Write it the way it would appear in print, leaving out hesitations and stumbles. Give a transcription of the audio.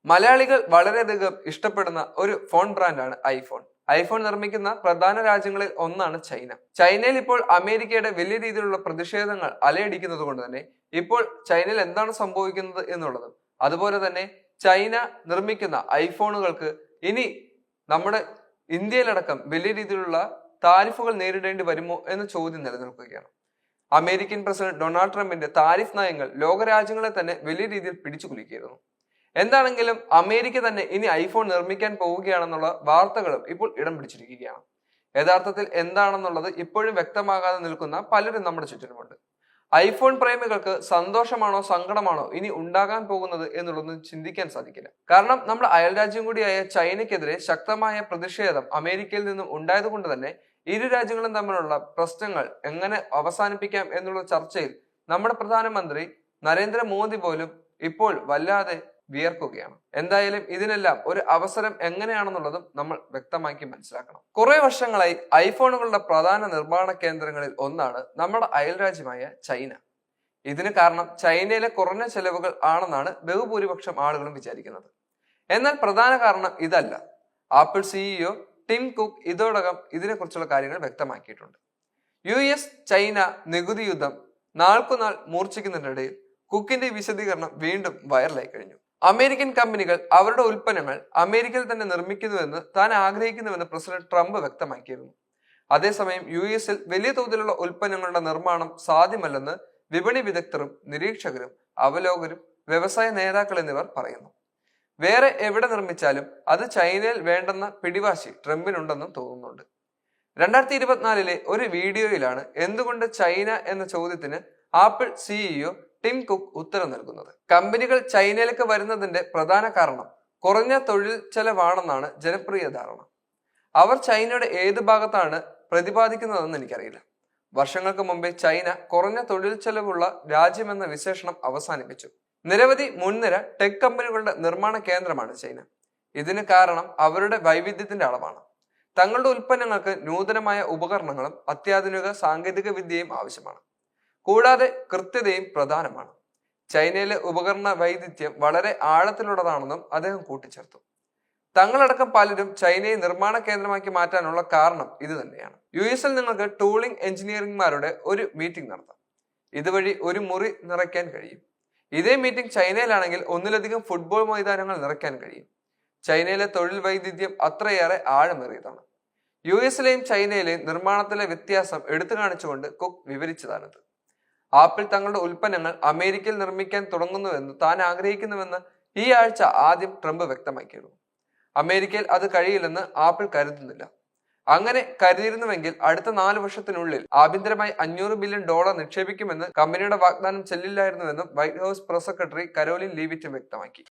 മലയാളികൾ വളരെയധികം ഇഷ്ടപ്പെടുന്ന ഒരു ഫോൺ ബ്രാൻഡാണ് ഐഫോൺ. ഐഫോൺ നിർമ്മിക്കുന്ന പ്രധാന രാജ്യങ്ങളിൽ ഒന്നാണ് ചൈന. ചൈനയിൽ ഇപ്പോൾ അമേരിക്കയുടെ വലിയ രീതിയിലുള്ള പ്രതിഷേധങ്ങൾ അലയടിക്കുന്നത് കൊണ്ട് തന്നെ ഇപ്പോൾ ചൈനയിൽ എന്താണ് സംഭവിക്കുന്നത് എന്നുള്ളതും, അതുപോലെ തന്നെ ചൈന നിർമ്മിക്കുന്ന ഐഫോണുകൾക്ക് ഇനി നമ്മുടെ ഇന്ത്യയിലടക്കം വലിയ രീതിയിലുള്ള താരിഫുകൾ നേരിടേണ്ടി വരുമോ എന്ന ചോദ്യം നിലനിൽക്കുകയാണ്. അമേരിക്കൻ പ്രസിഡന്റ് ഡൊണാൾഡ് ട്രംപിന്റെ താരിഫ് നയങ്ങൾ ലോകരാജ്യങ്ങളെ തന്നെ വലിയ രീതിയിൽ പിടിച്ചു കുലുക്കിയിരുന്നു. എന്താണെങ്കിലും അമേരിക്ക തന്നെ ഇനി ഐഫോൺ നിർമ്മിക്കാൻ പോവുകയാണെന്നുള്ള വാർത്തകളും ഇപ്പോൾ ഇടം പിടിച്ചിരിക്കുകയാണ്. യഥാർത്ഥത്തിൽ എന്താണെന്നുള്ളത് ഇപ്പോഴും വ്യക്തമാകാതെ നിൽക്കുന്ന പലരും നമ്മുടെ ചുറ്റിനുമുണ്ട്. ഐഫോൺ പ്രേമികൾക്ക് സന്തോഷമാണോ സങ്കടമാണോ ഇനി ഉണ്ടാകാൻ പോകുന്നത് എന്നുള്ളതൊന്നും ചിന്തിക്കാൻ സാധിക്കില്ല. കാരണം നമ്മുടെ അയൽരാജ്യം കൂടിയായ ചൈനയ്ക്കെതിരെ ശക്തമായ പ്രതിഷേധം അമേരിക്കയിൽ നിന്നും ഉണ്ടായത് കൊണ്ട് തന്നെ ഇരു രാജ്യങ്ങളും തമ്മിലുള്ള പ്രശ്നങ്ങൾ എങ്ങനെ അവസാനിപ്പിക്കാം എന്നുള്ള ചർച്ചയിൽ നമ്മുടെ പ്രധാനമന്ത്രി നരേന്ദ്രമോദി പോലും ഇപ്പോൾ വല്ലാതെ വിയർക്കുകയാണ്. എന്തായാലും ഇതിനെല്ലാം ഒരു അവസരം എങ്ങനെയാണെന്നുള്ളതും നമ്മൾ വ്യക്തമാക്കി മനസ്സിലാക്കണം. കുറെ വർഷങ്ങളായി ഐഫോണുകളുടെ പ്രധാന നിർമ്മാണ കേന്ദ്രങ്ങളിൽ ഒന്നാണ് നമ്മുടെ അയൽരാജ്യമായ ചൈന. ഇതിന് കാരണം ചൈനയിലെ കുറഞ്ഞ ചെലവുകൾ ആണെന്നാണ് ബഹുഭൂരിപക്ഷം ആളുകളും വിചാരിക്കുന്നത്. എന്നാൽ പ്രധാന കാരണം ഇതല്ല. ആപ്പിൾ സിഇഒ ടിം കുക്ക് ഇതോടകം ഇതിനെക്കുറിച്ചുള്ള കാര്യങ്ങൾ വ്യക്തമാക്കിയിട്ടുണ്ട്. US ചൈന നികുതി യുദ്ധം നാൾക്കുനാൾ മൂർച്ഛിക്കുന്നതിനിടയിൽ കുക്കിന്റെ വിശദീകരണം വീണ്ടും വൈറലായി കഴിഞ്ഞു. അമേരിക്കൻ കമ്പനികൾ അവരുടെ ഉൽപ്പന്നങ്ങൾ അമേരിക്കയിൽ തന്നെ നിർമ്മിക്കുന്നുവെന്ന് താൻ ആഗ്രഹിക്കുന്നുവെന്ന് പ്രസിഡന്റ് ട്രംപ് വ്യക്തമാക്കിയിരുന്നു. അതേസമയം US വലിയ തോതിലുള്ള ഉൽപ്പന്നങ്ങളുടെ നിർമ്മാണം സാധ്യമല്ലെന്ന് വിപണി വിദഗ്ധരും നിരീക്ഷകരും അവലോകരും വ്യവസായ നേതാക്കൾ എന്നിവർ പറയുന്നു. വേറെ എവിടെ നിർമ്മിച്ചാലും അത് ചൈനയിൽ വേണ്ടെന്ന പിടിവാശി ട്രംപിനുണ്ടെന്നും തോന്നുന്നുണ്ട്. 2024 ഒരു വീഡിയോയിലാണ് എന്തുകൊണ്ട് ചൈന എന്ന ചോദ്യത്തിന് ആപ്പിൾ സിഇഒ ടിം കുക്ക് ഉത്തരം നൽകുന്നത്. കമ്പനികൾ ചൈനയിലേക്ക് വരുന്നതിന്റെ പ്രധാന കാരണം കുറഞ്ഞ തൊഴിൽ ചെലവാണെന്നാണ് ജനപ്രിയ ധാരണ. അവർ ചൈനയുടെ ഏത് ഭാഗത്താണ് പ്രതിപാദിക്കുന്നതെന്ന് എനിക്കറിയില്ല. വർഷങ്ങൾക്ക് മുമ്പേ ചൈന കുറഞ്ഞ തൊഴിൽ ചെലവുള്ള രാജ്യമെന്ന വിശേഷണം അവസാനിപ്പിച്ചു. നിരവധി മുൻനിര ടെക് കമ്പനികളുടെ നിർമ്മാണ കേന്ദ്രമാണ് ചൈന. ഇതിന് കാരണം അവരുടെ വൈവിധ്യത്തിന്റെ അളവാണ്. തങ്ങളുടെ ഉൽപ്പന്നങ്ങൾക്ക് നൂതനമായ ഉപകരണങ്ങളും അത്യാധുനിക സാങ്കേതിക വിദ്യയും ആവശ്യമാണ്. കൂടാതെ കൃത്യതയും പ്രധാനമാണ്. ചൈനയിലെ ഉപകരണ വൈവിധ്യം വളരെ ആഴത്തിലുള്ളതാണെന്നും അദ്ദേഹം കൂട്ടിച്ചേർത്തു. തങ്ങളടക്കം പലരും ചൈനയെ നിർമ്മാണ കേന്ദ്രമാക്കി മാറ്റാനുള്ള കാരണം ഇത് തന്നെയാണ്. US നിങ്ങൾക്ക് ടൂളിംഗ് എഞ്ചിനീയറിംഗ്മാരുടെ ഒരു മീറ്റിംഗ് നടത്താം. ഇതുവഴി ഒരു മുറി നിറയ്ക്കാൻ കഴിയും. ഇതേ മീറ്റിംഗ് ചൈനയിലാണെങ്കിൽ ഒന്നിലധികം ഫുട്ബോൾ മൈതാനങ്ങൾ നിറയ്ക്കാൻ കഴിയും. ചൈനയിലെ തൊഴിൽ വൈവിധ്യം അത്രയേറെ ആഴമേറിയതാണ്. US ചൈനയിലെയും നിർമ്മാണത്തിലെ വ്യത്യാസം എടുത്തു കാണിച്ചുകൊണ്ട് കുക്ക് വിവരിച്ചതാണിത്. ആപ്പിൾ തങ്ങളുടെ ഉൽപ്പന്നങ്ങൾ അമേരിക്കയിൽ നിർമ്മിക്കാൻ തുടങ്ങുന്നുവെന്ന് താൻ ആഗ്രഹിക്കുന്നുവെന്ന് ഈ ആഴ്ച ആദ്യം ട്രംപ് വ്യക്തമാക്കിയിരുന്നു. അമേരിക്കയിൽ അത് കഴിയില്ലെന്ന് ആപ്പിൾ കരുതുന്നില്ല. അങ്ങനെ കരുതിയിരുന്നുവെങ്കിൽ അടുത്ത 4 വർഷത്തിനുള്ളിൽ ആഭ്യന്തരമായി $500 ബില്യൺ നിക്ഷേപിക്കുമെന്ന് കമ്പനിയുടെ വാഗ്ദാനം ചെല്ലില്ലായിരുന്നുവെന്നും White House press secretary Karoline ലീവിറ്റും വ്യക്തമാക്കി.